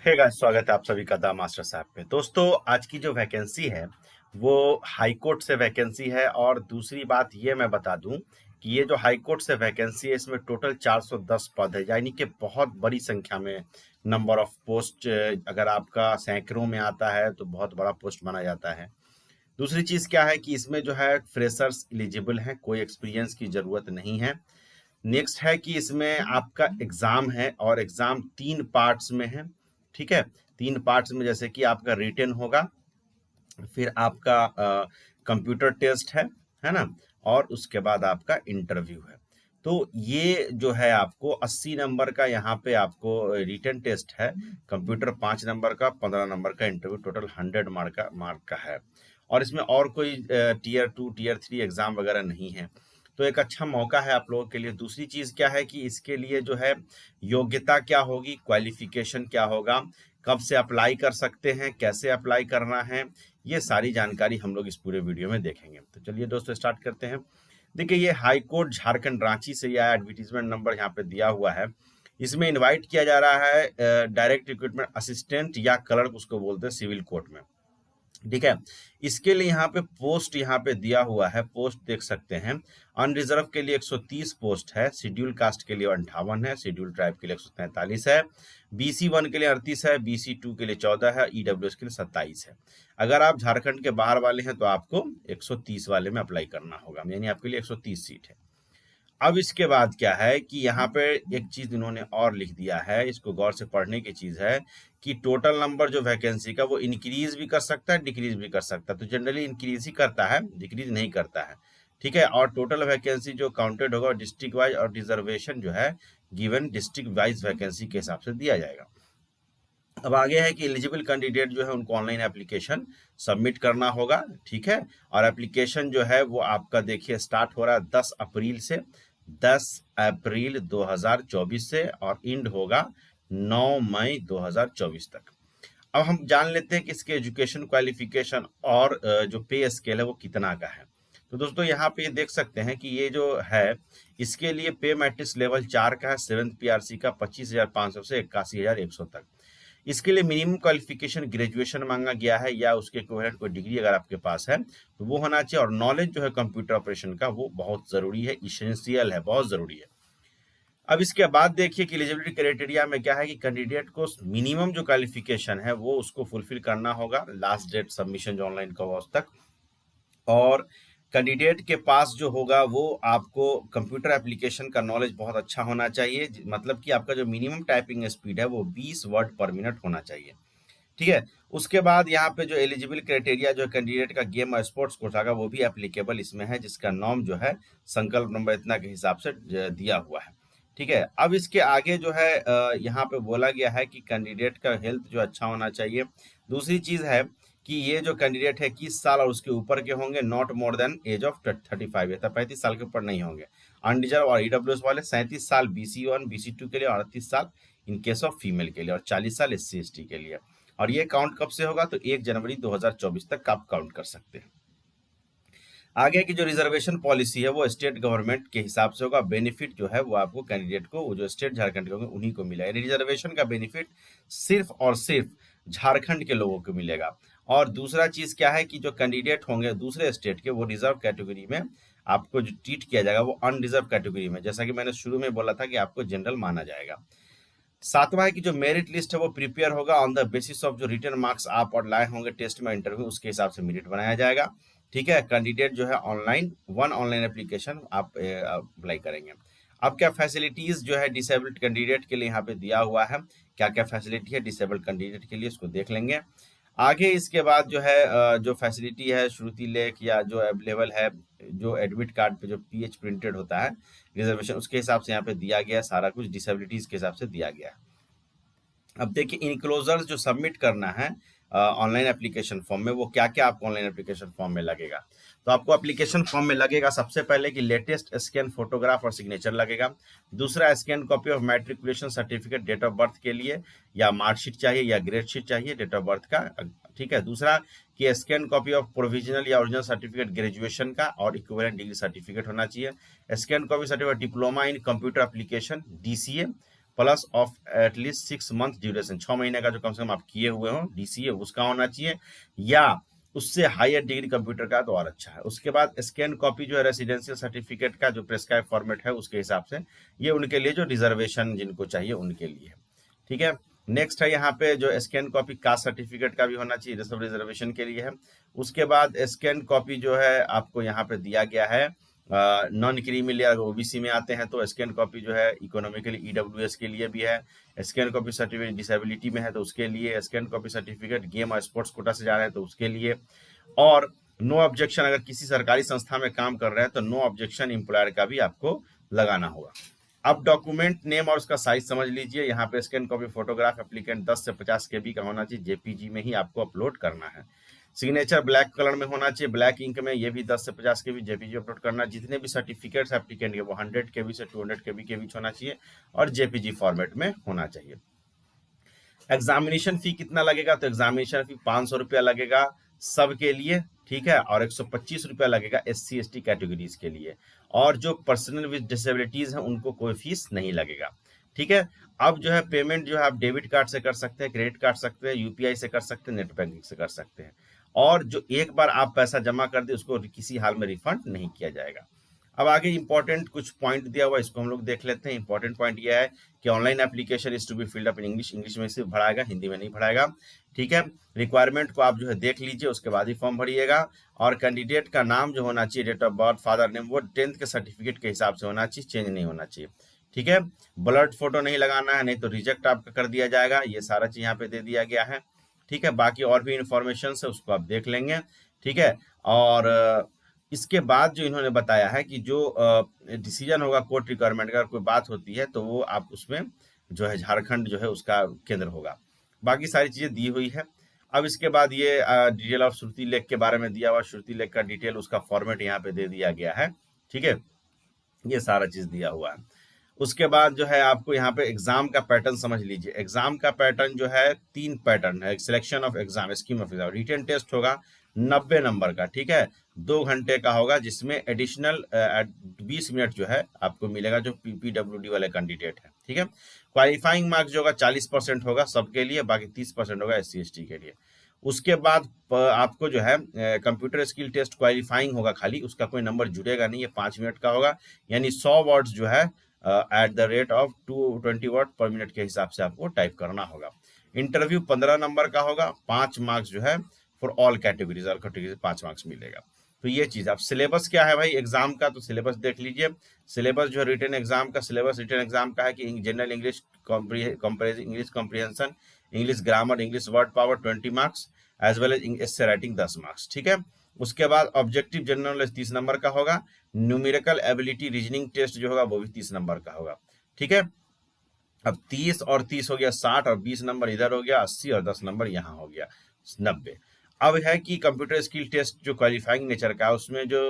Hey guys, स्वागत है आप सभी का द मास्टर साहब पे। दोस्तों, आज की जो वैकेंसी है वो हाई कोर्ट से वैकेंसी है। और दूसरी बात ये मैं बता दूं कि ये जो हाई कोर्ट से वैकेंसी है इसमें टोटल 410 पद है, यानी कि बहुत बड़ी संख्या में नंबर ऑफ पोस्ट। अगर आपका सैकड़ों में आता है तो बहुत बड़ा पोस्ट माना जाता है। दूसरी चीज क्या है कि इसमें जो है फ्रेशर्स एलिजिबल हैं, कोई एक्सपीरियंस की जरूरत नहीं है। नेक्स्ट है कि इसमें आपका एग्जाम है और एग्जाम 3 पार्ट्स में है। ठीक है, 3 पार्ट्स में, जैसे कि आपका रिटन होगा, फिर आपका कंप्यूटर टेस्ट है ना, और उसके बाद आपका इंटरव्यू है। तो ये जो है आपको 80 नंबर का यहाँ पे आपको रिटन टेस्ट है, कंप्यूटर 5 नंबर का, 15 नंबर का इंटरव्यू, टोटल 100 मार्क का है। और इसमें और कोई टीयर 2 टीयर 3 एग्जाम वगैरह नहीं है। तो एक अच्छा मौका है आप लोगों के लिए। दूसरी चीज क्या है कि इसके लिए जो है योग्यता क्या होगी, क्वालिफिकेशन क्या होगा, कब से अप्लाई कर सकते हैं, कैसे अप्लाई करना है, ये सारी जानकारी हम लोग इस पूरे वीडियो में देखेंगे। तो चलिए दोस्तों, स्टार्ट करते हैं। देखिए, ये हाई कोर्ट झारखंड रांची से यह एडवर्टीजमेंट नंबर यहाँ पे दिया हुआ है। इसमें इनवाइट किया जा रहा है डायरेक्ट रिक्रूटमेंट असिस्टेंट या क्लर्क, उसको बोलते हैं सिविल कोर्ट में। ठीक है, इसके लिए यहाँ पे पोस्ट यहाँ पे दिया हुआ है, पोस्ट देख सकते हैं। अनरिजर्व के लिए 130 पोस्ट है, शेड्यूल कास्ट के लिए 58 है, शेड्यूल ट्राइब के लिए 143 है, BC1 के लिए 38 है, BC2 के लिए 14 है, EWS के लिए 27 है। अगर आप झारखंड के बाहर वाले हैं तो आपको 130 वाले में अप्लाई करना होगा, यानी आपके लिए 130 सीट है। अब इसके बाद क्या है कि यहाँ पे एक चीज इन्होंने और लिख दिया है, इसको गौर से पढ़ने की चीज है कि टोटल नंबर जो वैकेंसी का वो इंक्रीज भी कर सकता है, डिक्रीज भी कर सकता है। तो जनरली इंक्रीज ही करता है, डिक्रीज नहीं करता है। ठीक है, और टोटल वैकेंसी जो काउंटेड होगा डिस्ट्रिक्ट वाइज, और रिजर्वेशन जो है गिवन डिस्ट्रिक्ट वाइज वैकेंसी के हिसाब से दिया जाएगा। अब आगे है कि एलिजिबल कैंडिडेट जो है उनको ऑनलाइन एप्लीकेशन सबमिट करना होगा। ठीक है, और एप्लीकेशन जो है वो आपका देखिए स्टार्ट हो रहा है 10 अप्रैल से, 10 अप्रैल 2024 से, और एंड होगा 9 मई 2024 तक। अब हम जान लेते हैं कि इसके एजुकेशन क्वालिफिकेशन और जो पे स्केल है वो कितना का है। तो दोस्तों, यहाँ पे देख सकते हैं कि ये जो है इसके लिए पे मैट्रिक्स लेवल 4 का है, 7th PRC का 25,500 से 81,100 तक। इसके लिए मिनिमम क्वालिफिकेशन ग्रेजुएशन मांगा गया है, या उसके इक्विवेलेंट कोई डिग्री अगर आपके पास है तो वो होना चाहिए। और नॉलेज जो है कंप्यूटर ऑपरेशन का वो बहुत जरूरी है, इसेंशियल है, बहुत जरूरी है। अब इसके बाद देखिए कि एलिजिबिलिटी क्राइटेरिया में क्या है कि कैंडिडेट को मिनिमम जो क्वालिफिकेशन है वो उसको फुलफिल करना होगा। लास्ट डेट सबमिशन जो ऑनलाइन का उस तक। और कैंडिडेट के पास जो होगा वो आपको कंप्यूटर एप्लीकेशन का नॉलेज बहुत अच्छा होना चाहिए, मतलब कि आपका जो मिनिमम टाइपिंग स्पीड है वो 20 वर्ड पर मिनट होना चाहिए। ठीक है, उसके बाद यहाँ पे जो एलिजिबल क्राइटेरिया जो कैंडिडेट का गेम और स्पोर्ट्स कोटा का वो भी एप्लीकेबल इसमें है, जिसका नाम जो है संकल्प नंबर इतना के हिसाब से दिया हुआ है। ठीक है, अब इसके आगे जो है यहाँ पे बोला गया है कि कैंडिडेट का हेल्थ जो अच्छा होना चाहिए। दूसरी चीज है कि ये जो कैंडिडेट है 21 साल और उसके ऊपर के होंगे, not more than age of 35 है, 35 साल के ऊपर नहीं होंगे। अनडिजर्व और EWS वाले 37 साल BC1 BC2 के लिए, और 38 साल इन केस ऑफ फीमेल के लिए, और 40 साल SC/ST के लिए। और ये काउंट कब से होगा तो 1 जनवरी 2024 तक आप काउंट कर सकते हैं। आगे की जो रिजर्वेशन पॉलिसी है वो स्टेट गवर्नमेंट के हिसाब से होगा। बेनिफिट जो है वो आपको कैंडिडेट को, वो जो स्टेट झारखंड के होंगे उन्हीं को मिलेगा। रिजर्वेशन का बेनिफिट सिर्फ और सिर्फ झारखंड के लोगों को मिलेगा। और दूसरा चीज क्या है कि जो कैंडिडेट होंगे दूसरे स्टेट के, वो रिजर्व कैटेगरी में आपको जो ट्रीट किया जाएगा वो अनरिजर्व कैटेगरी में, जैसा कि मैंने शुरू में बोला था कि आपको जनरल माना जाएगा। सातवां है कि जो मेरिट लिस्ट है वो प्रिपेयर होगा ऑन द बेसिस ऑफ जो रिटर्न मार्क्स आप और लाए होंगे टेस्ट में, इंटरव्यू, उसके हिसाब से मेरिट बनाया जाएगा। ठीक है, कैंडिडेट जो है ऑनलाइन एप्लीकेशन आप अप्लाई करेंगे। अब क्या फैसिलिटीज जो है डिसेबल्ड कैंडिडेट के लिए यहाँ पे दिया हुआ है, क्या क्या फैसिलिटी है डिसेबल्ड कैंडिडेट के लिए, उसको देख लेंगे। आगे इसके बाद जो है जो फैसिलिटी है श्रुति लेख या जो अवेलेबल है, जो एडमिट कार्ड पे जो PH प्रिंटेड होता है रिजर्वेशन, उसके हिसाब से यहाँ पे दिया गया है, सारा कुछ डिसेबिलिटीज के हिसाब से दिया गया है। अब देखिए इनक्लोजर जो सबमिट करना है ऑनलाइन एप्लीकेशन फॉर्म में, वो क्या क्या आपको ऑनलाइन एप्लीकेशन फॉर्म में लगेगा। तो आपको एप्लीकेशन फॉर्म में लगेगा सबसे पहले कि लेटेस्ट स्कैन फोटोग्राफ और सिग्नेचर लगेगा। दूसरा, scan copy of matriculation certificate date of birth के लिए, या मार्कशीट चाहिए या ग्रेड शीट चाहिए डेट ऑफ बर्थ का। ठीक है, दूसरा कि स्कैन कॉपी ऑफ प्रोविजनल या ओरिजिनल सर्टिफिकेट ग्रेजुएशन का और इक्विवेलेंट डिग्री सर्टिफिकेट होना चाहिए। Scan copy certificate diploma in computer application DCA, plus of at least 6 month duration, 6 महीने का जो कम से कम आप किए हुए हो DCA उसका होना चाहिए, या उससे हायर डिग्री कंप्यूटर का तो और अच्छा है। उसके बाद स्कैन कॉपी जो है रेसिडेंशियल सर्टिफिकेट का जो प्रेस्क्राइब फॉर्मेट है उसके हिसाब से, ये उनके लिए जो रिजर्वेशन जिनको चाहिए उनके लिए, ठीक है। नेक्स्ट है यहाँ पे जो स्कैन कॉपी कास्ट सर्टिफिकेट का भी होना चाहिए, सब रिजर्वेशन के लिए है। उसके बाद स्कैन कॉपी जो है आपको यहाँ पे दिया गया है नॉन क्रीमी लेयर OBC में आते हैं तो स्कैन कॉपी जो है इकोनॉमिकली EWS के लिए भी है। स्कैन कॉपी सर्टिफिकेट डिसेबिलिटी में है तो उसके लिए, स्कैन कॉपी सर्टिफिकेट गेम और स्पोर्ट्स कोटा से जा रहे हैं तो उसके लिए, और नो ऑब्जेक्शन अगर किसी सरकारी संस्था में काम कर रहे हैं तो नो ऑब्जेक्शन एम्प्लॉयर का भी आपको लगाना होगा। अब डॉक्यूमेंट नेम और उसका साइज समझ लीजिए। यहाँ पे स्कैन कॉपी फोटोग्राफ एप्लीकेंट 10 से 50 KB का होना चाहिए, JPG में ही आपको अपलोड करना है। सिग्नेचर ब्लैक कलर में होना चाहिए, ब्लैक इंक में, ये भी 10 से 50 KB JPG अपलोड करना। जितने भी सर्टिफिकेट्स एप्लीकेंट के वो 100 KB से 200 KB के बीच होना चाहिए और JPG फॉर्मेट में होना चाहिए। एग्जामिनेशन फी कितना लगेगा, तो एग्जामिनेशन फी 500 रुपया लगेगा सबके लिए, ठीक है, और 125 रुपया लगेगा SC ST कैटेगरीज के लिए, और जो पर्सनल विद डिसेबिलिटीज हैं उनको कोई फीस नहीं लगेगा, ठीक है। अब जो है पेमेंट जो है आप डेबिट कार्ड से कर सकते हैं, क्रेडिट कार्ड सकते हैं, UPI से कर सकते हैं, नेट बैंकिंग से कर सकते हैं, और जो एक बार आप पैसा जमा कर दे उसको किसी हाल में रिफंड नहीं किया जाएगा। अब आगे इंपॉर्टेंट कुछ पॉइंट दिया हुआ, इसको हम लोग देख लेते हैं। इंपॉर्टेंट पॉइंट यह है कि online application is to be filled up in English में सिर्फ भराएगा, हिंदी में नहीं भराएगा, ठीक है। रिक्वायरमेंट को आप जो है देख लीजिए, उसके बाद ही फॉर्म भरिएगा, और कैंडिडेट का नाम जो होना चाहिए, date of birth, father name, वो 10th के सर्टिफिकेट के हिसाब से होना चाहिए, चेंज नहीं होना चाहिए, ठीक है। ब्लड फोटो नहीं लगाना है, नहीं तो रिजेक्ट आपका कर दिया जाएगा। ये सारा चीज यहाँ पे दे दिया गया है, ठीक है। बाकी और भी इंफॉर्मेशन है उसको आप देख लेंगे, ठीक है। और इसके बाद जो इन्होंने बताया है कि जो डिसीजन होगा कोर्ट रिक्वायरमेंट का, अगर कोई बात होती है तो वो आप उसमें जो है झारखंड जो है उसका केंद्र होगा। बाकी सारी चीजें दी हुई है। अब इसके बाद ये डिटेल ऑफ श्रुति लेख के बारे में दिया हुआ, श्रुति लेख का डिटेल उसका फॉर्मेट यहाँ पे दे दिया गया है, ठीक है, ये सारा चीज दिया हुआ है। उसके बाद जो है आपको यहाँ पे एग्जाम का पैटर्न समझ लीजिए। एग्जाम का पैटर्न जो है 3 पैटर्न है, selection of exam, scheme of exam. Written test होगा 90 नंबर का, ठीक है, 2 घंटे का होगा, जिसमें एडिशनल 20 मिनट जो है आपको मिलेगा जो PPWD वाले कैंडिडेट है, ठीक है। क्वालिफाइंग मार्क्स जो होगा 40% होगा सबके लिए, बाकी 30% होगा SC ST के लिए। उसके बाद आपको जो है कंप्यूटर स्किल टेस्ट क्वालिफाइंग होगा खाली, उसका कोई नंबर जुड़ेगा नहीं, ये 5 मिनट का होगा, यानी 100 वर्ड्स जो है eight the rate of 220 word per minute के हिसाब से आपको टाइप करना होगा। इंटरव्यू 15 नंबर का होगा, 5 मार्क्स जो है फॉर ऑल कैटेगरीज, और कैटेगरी 5 मार्क्स मिलेगा। तो ये चीज। अब सिलेबस क्या है भाई एग्जाम का, तो सिलेबस देख लीजिए। सिलेबस जो है रिटन एग्जाम का सिलेबस, रिटन एग्जाम का है कि general English English comprehension, English grammar, English word power 20 marks, as well as essay writing 10 marks, ठीक है। उसके बाद ऑब्जेक्टिव जनरल नॉलेज 30 नंबर का होगा, न्यूमेरिकल एबिलिटी रीजनिंग टेस्ट जो होगा वो भी 30 नंबर का होगा, ठीक है। अब 30 और 30 हो गया 60, और 20 नंबर इधर हो गया 80, और 10 नंबर यहाँ हो गया 90। अब है कि कंप्यूटर स्किल टेस्ट जो क्वालिफाइंग नेचर का है उसमें जो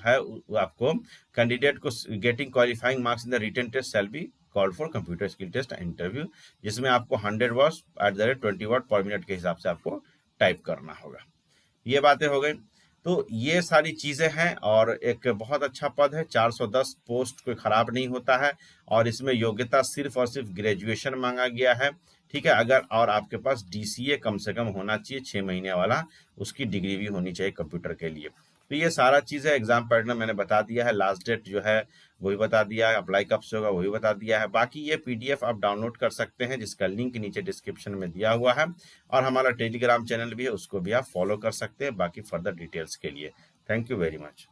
है आपको कैंडिडेट को getting qualifying marks in the written test shall be called for computer skill test interview, जिसमें आपको 100 words at the rate 20 word per minute के हिसाब से आपको टाइप करना होगा। ये बातें हो गई। तो ये सारी चीजें हैं, और एक बहुत अच्छा पद है, 410 पोस्ट कोई खराब नहीं होता है, और इसमें योग्यता सिर्फ और सिर्फ ग्रेजुएशन मांगा गया है, ठीक है। अगर और आपके पास DCA कम से कम होना चाहिए 6 महीने वाला, उसकी डिग्री भी होनी चाहिए कंप्यूटर के लिए। तो ये सारा चीज है। एग्जाम पैटर्न मैंने बता दिया है, लास्ट डेट जो है वही बता दिया है, अप्लाई कब से होगा वही बता दिया है। बाकी ये PDF आप डाउनलोड कर सकते हैं, जिसका लिंक नीचे डिस्क्रिप्शन में दिया हुआ है, और हमारा टेलीग्राम चैनल भी है, उसको भी आप फॉलो कर सकते हैं बाकी फर्दर डिटेल्स के लिए। Thank you very much.